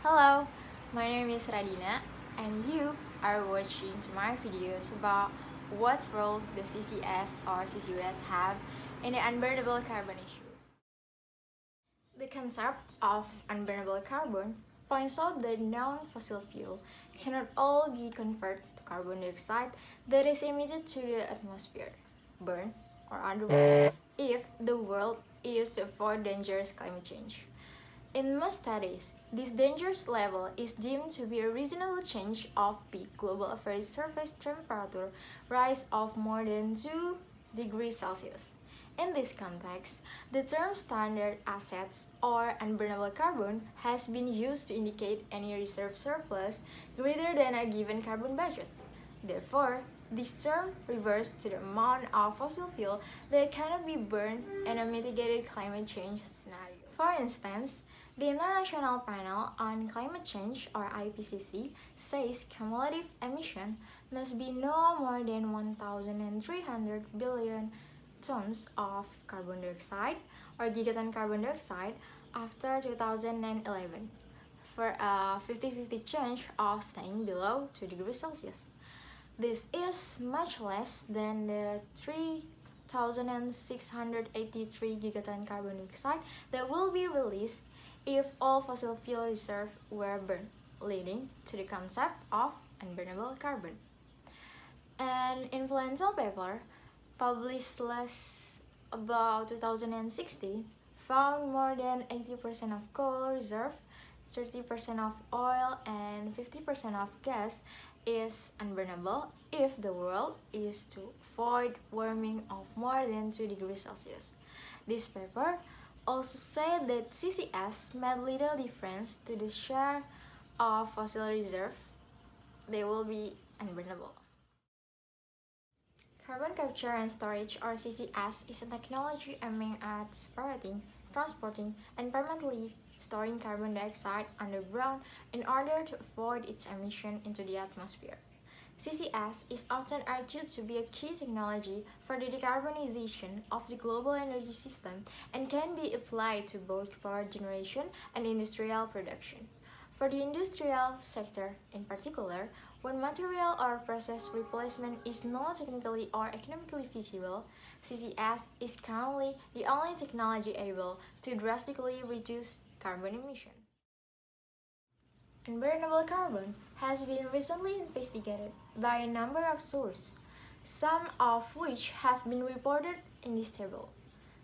Hello, my name is Radhina and you are watching my videos about what role the CCS or CCS have in the unburnable carbon issue. The concept of unburnable carbon points out that non-fossil fuel cannot all be converted to carbon dioxide that is emitted to the atmosphere, burned, or otherwise, if the world is to avoid dangerous climate change. In most studies, this dangerous level is deemed to be a reasonable change of peak global average surface temperature rise of more than 2 degrees Celsius. In this context, the term standard assets or unburnable carbon has been used to indicate any reserve surplus greater than a given carbon budget. Therefore, this term refers to the amount of fossil fuel that cannot be burned in a mitigated climate change scenario. For instance, the International Panel on Climate Change, or IPCC, says cumulative emission must be no more than 1,300 billion tons of carbon dioxide or gigaton carbon dioxide after 2011 for a 50-50 chance of staying below 2 degrees Celsius. This is much less than the 3,683 gigaton carbon dioxide that will be released if all fossil fuel reserves were burned, leading to the concept of unburnable carbon. An influential paper published about 2016 found more than 80% of coal reserve, 30% of oil, and 50% of gas is unburnable if the world is to avoid warming of more than 2 degrees Celsius. This paper also said that CCS made little difference to the share of fossil reserve. They will be unburnable. Carbon capture and storage, or CCS, is a technology aiming at separating, transporting, and permanently storing carbon dioxide underground in order to avoid its emission into the atmosphere. CCS is often argued to be a key technology for the decarbonization of the global energy system and can be applied to both power generation and industrial production. For the industrial sector in particular, when material or process replacement is not technically or economically feasible, CCS is currently the only technology able to drastically reduce carbon emission. Unburnable carbon has been recently investigated by a number of sources, some of which have been reported in this table,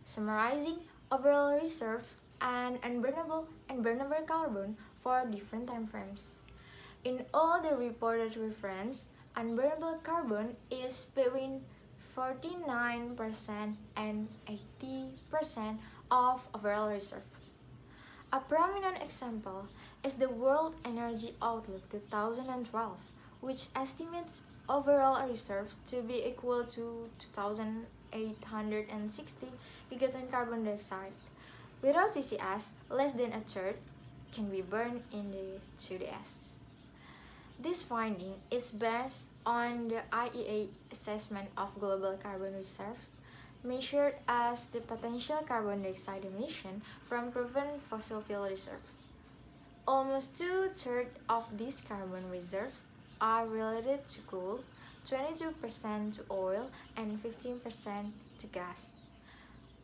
summarizing overall reserves and unburnable and burnable carbon for different time frames. In all the reported reference, unburnable carbon is between 49% and 80% of overall reserve. A prominent example is the World Energy Outlook 2012, which estimates overall reserves to be equal to 2,860 gigaton carbon dioxide. Without CCS, less than a third can be burned in the 2DS. This finding is based on the IEA assessment of global carbon reserves, measured as the potential carbon dioxide emission from proven fossil fuel reserves. Almost two-thirds of these carbon reserves are related to coal, 22% to oil, and 15% to gas.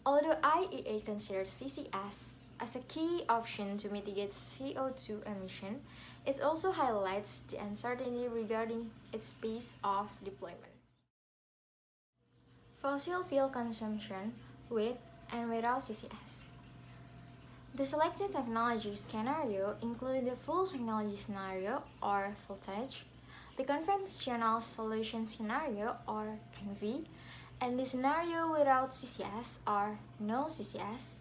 Although IEA considers CCS as a key option to mitigate CO2 emission, it also highlights the uncertainty regarding its pace of deployment. Fossil fuel consumption with and without CCS. The selected technology scenario include the full technology scenario, or voltage, the conventional solution scenario, or CONV, and the scenario without CCS, or no CCS.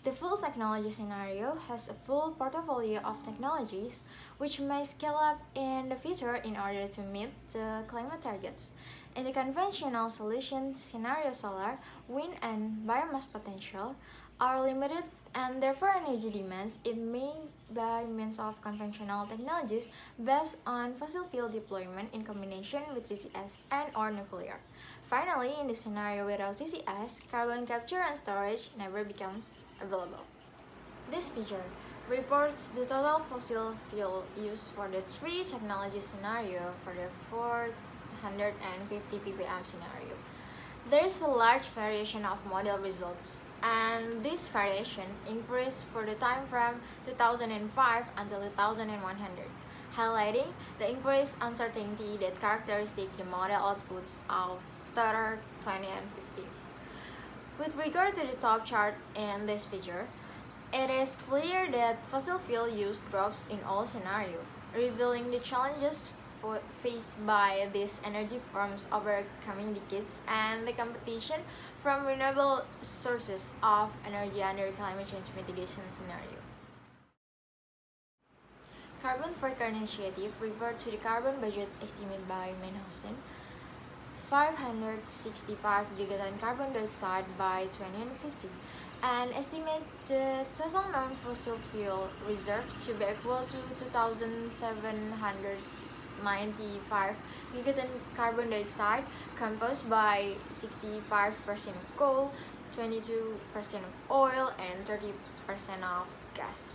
The full technology scenario has a full portfolio of technologies which may scale up in the future in order to meet the climate targets. In the conventional solution scenario, solar, wind, and biomass potential are limited and therefore energy demands it may by means of conventional technologies based on fossil fuel deployment in combination with CCS and or nuclear. Finally, in the scenario without CCS, carbon capture and storage never becomes available. This feature reports the total fossil fuel use for the three technology scenario for the 450 ppm scenario. There is a large variation of model results, and this variation increased for the time from 2005 until 2100, highlighting the increased uncertainty that characteristic the model outputs after 2050. With regard to the top chart in this figure, it is clear that fossil fuel use drops in all scenarios, revealing the challenges faced by these energy forms over coming decades and the competition from renewable sources of energy under climate change mitigation scenario. Carbon Tracker Initiative referred to the carbon budget estimate by Manhausen, 565 gigaton carbon dioxide by 2050, and estimate the total non-fossil fuel reserve to be equal to 2,795 gigaton carbon dioxide, composed by 65% of coal, 22% of oil, and 30% of gas.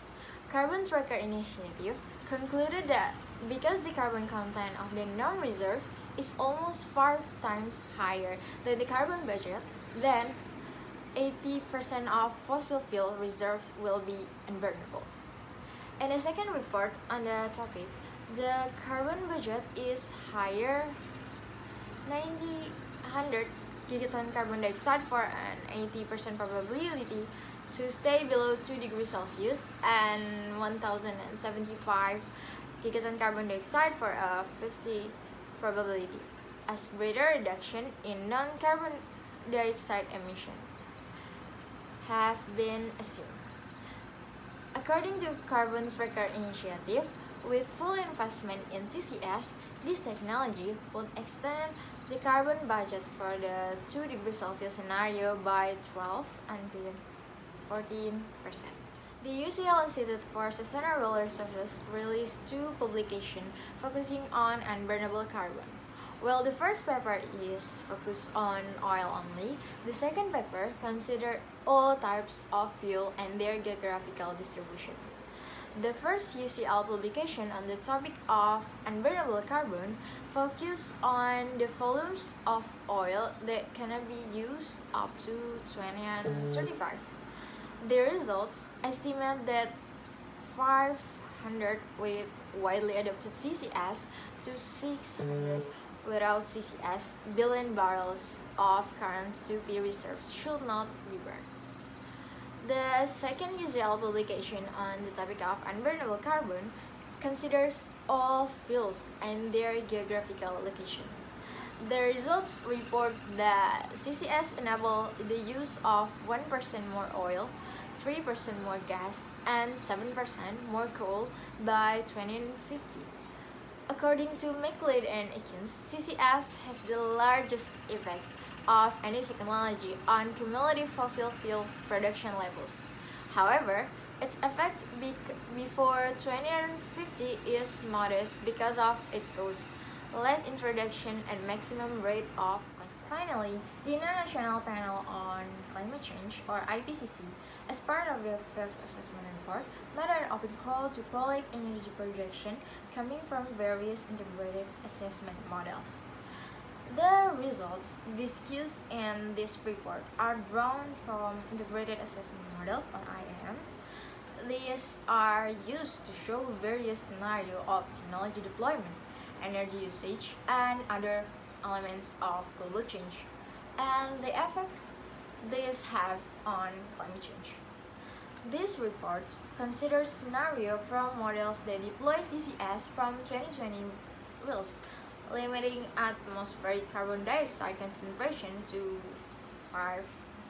Carbon Tracker Initiative concluded that because the carbon content of the non-reserve is almost 5 times higher than the carbon budget, then 80% of fossil fuel reserves will be unburnable. In a second report on the topic, the carbon budget is higher 900 gigaton carbon dioxide for an 80% probability to stay below 2 degrees Celsius and 1075 gigaton carbon dioxide for a 50 probability, as greater reduction in non-carbon dioxide emission have been assumed. According to Carbon Tracker Initiative, with full investment in CCS, this technology would extend the carbon budget for the 2 degrees Celsius scenario by 12 until 14%. The UCL Institute for Sustainable Resources released 2 publications focusing on unburnable carbon. While the first paper is focused on oil only, the second paper considered all types of fuel and their geographical distribution. The first UCL publication on the topic of unburnable carbon focused on the volumes of oil that cannot be used up to 2035. The results estimate that 500 with widely adopted CCS to 600 without CCS billion barrels of current to be reserves should not be burned. The second UCL publication on the topic of unburnable carbon considers all fuels and their geographical location. The results report that CCS enable the use of 1% more oil, 3% more gas, and 7% more coal by 2050. According to McLeod and Akins, CCS has the largest effect of any technology on cumulative fossil fuel production levels. However, its effect before 2050 is modest because of its cost, late introduction, and maximum rate of consumption. Finally, the International Panel on Climate Change, or IPCC, as part of their fifth assessment report, made an open call to public energy projection coming from various integrated assessment models. The results discussed in this report are drawn from integrated assessment models, or IAMs. These are used to show various scenarios of technology deployment, energy usage, and other elements of global change, and the effects these have on climate change. This report considers scenarios from models that deploy CCS from 2020 rules, limiting atmospheric carbon dioxide concentration to 5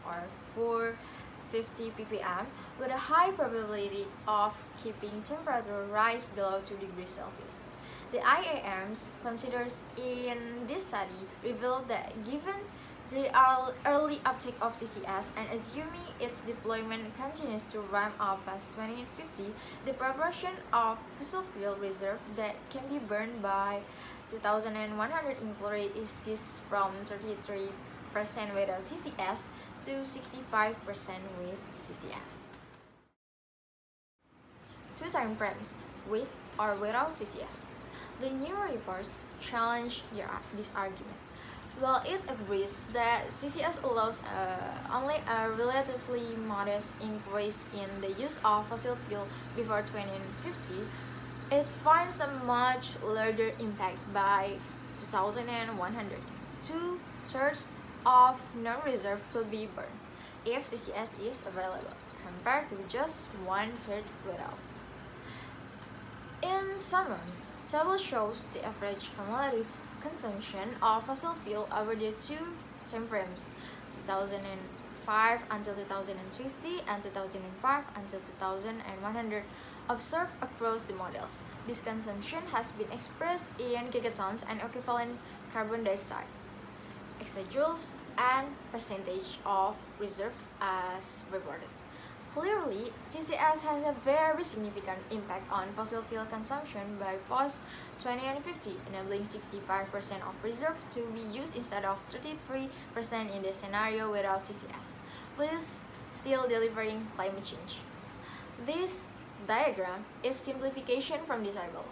or 450 ppm with a high probability of keeping temperature rise below 2 degrees Celsius. The IAMs considers in this study revealed that given the early uptake of CCS and assuming its deployment continues to ramp up past 2050, the proportion of fossil fuel reserve that can be burned by 2100 increases from 33% without CCS to 65% with CCS. two time frames, with or without CCS. The new report challenged this argument. While it agrees that CCS allows only a relatively modest increase in the use of fossil fuel before 2050, it finds a much larger impact by 2100. Two-thirds of non-reserve could be burned if CCS is available, compared to just one-third without. In summary, table shows the average cumulative consumption of fossil fuel over the two timeframes, 2005 until 2050 and 2005 until 2100, observed across the models. This consumption has been expressed in gigatons and equivalent carbon dioxide, exajoules, and percentage of reserves as reported. Clearly, CCS has a very significant impact on fossil fuel consumption by post-2050, enabling 65% of reserves to be used instead of 33% in the scenario without CCS, while still delivering climate change. This diagram is simplification from this table.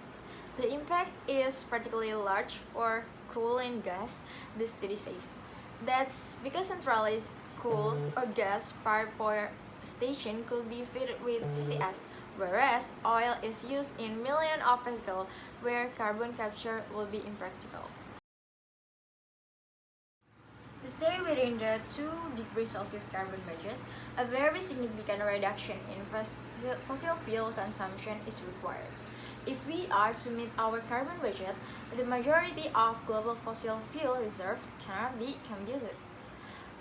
The impact is particularly large for coal and gas, the study says. That's because centralized coal or gas-fired power station could be fitted with CCS, whereas oil is used in millions of vehicles where carbon capture will be impractical. To stay within the 2 degrees Celsius carbon budget, a very significant reduction in fossil fuel consumption is required. If we are to meet our carbon budget, the majority of global fossil fuel reserve cannot be computed.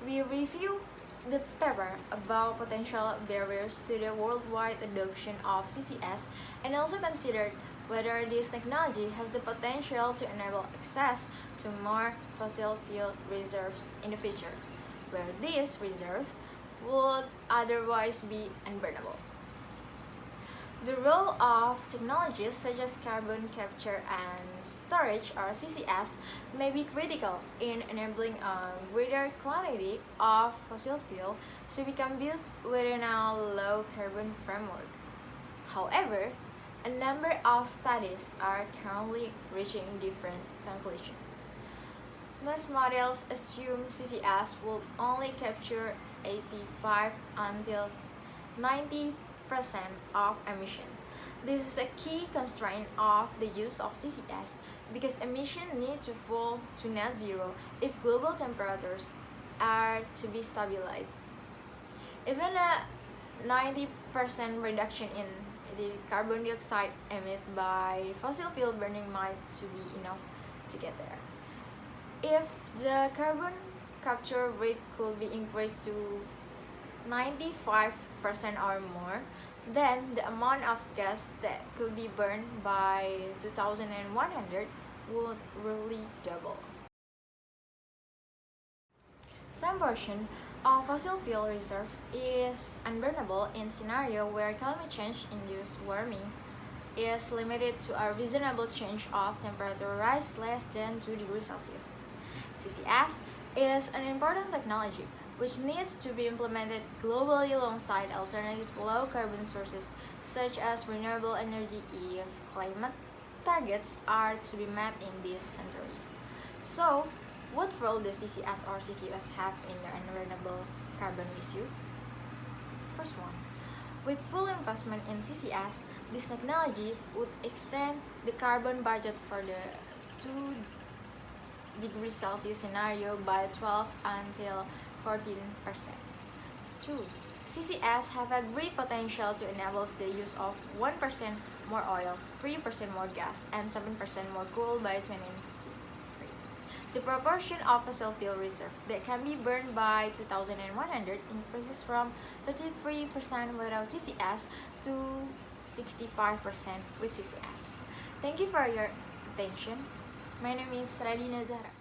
We review the paper about potential barriers to the worldwide adoption of CCS and also considered whether this technology has the potential to enable access to more fossil fuel reserves in the future, where these reserves would otherwise be unburnable. The role of technologies such as carbon capture and storage or CCS may be critical in enabling a greater quantity of fossil fuel to become used within a low carbon framework. However, a number of studies are currently reaching different conclusions. Most models assume CCS will only capture 85 until 90% of emission. This is a key constraint of the use of CCS because emissions need to fall to net zero if global temperatures are to be stabilized. Even a 90% reduction in the carbon dioxide emitted by fossil fuel burning might to be enough to get there. If the carbon capture rate could be increased to 95% or more, then the amount of gas that could be burned by 2100 would really double. Some portion of fossil fuel reserves is unburnable in scenario where climate change-induced warming is limited to a reasonable change of temperature rise less than 2 degrees Celsius. CCS is an important technology which needs to be implemented globally alongside alternative low-carbon sources such as renewable energy if climate targets are to be met in this century. So, what role does CCS or CCS have in the unburnable carbon issue? First one, with full investment in CCS, this technology would extend the carbon budget for the 2 degrees Celsius scenario by 12 until 14%. 2. CCS have a great potential to enable the use of 1% more oil, 3% more gas, and 7% more coal by 2053. The proportion of fossil fuel reserves that can be burned by 2100 increases from 33% without CCS to 65% with CCS. Thank you for your attention. My name is Radhina Zahra.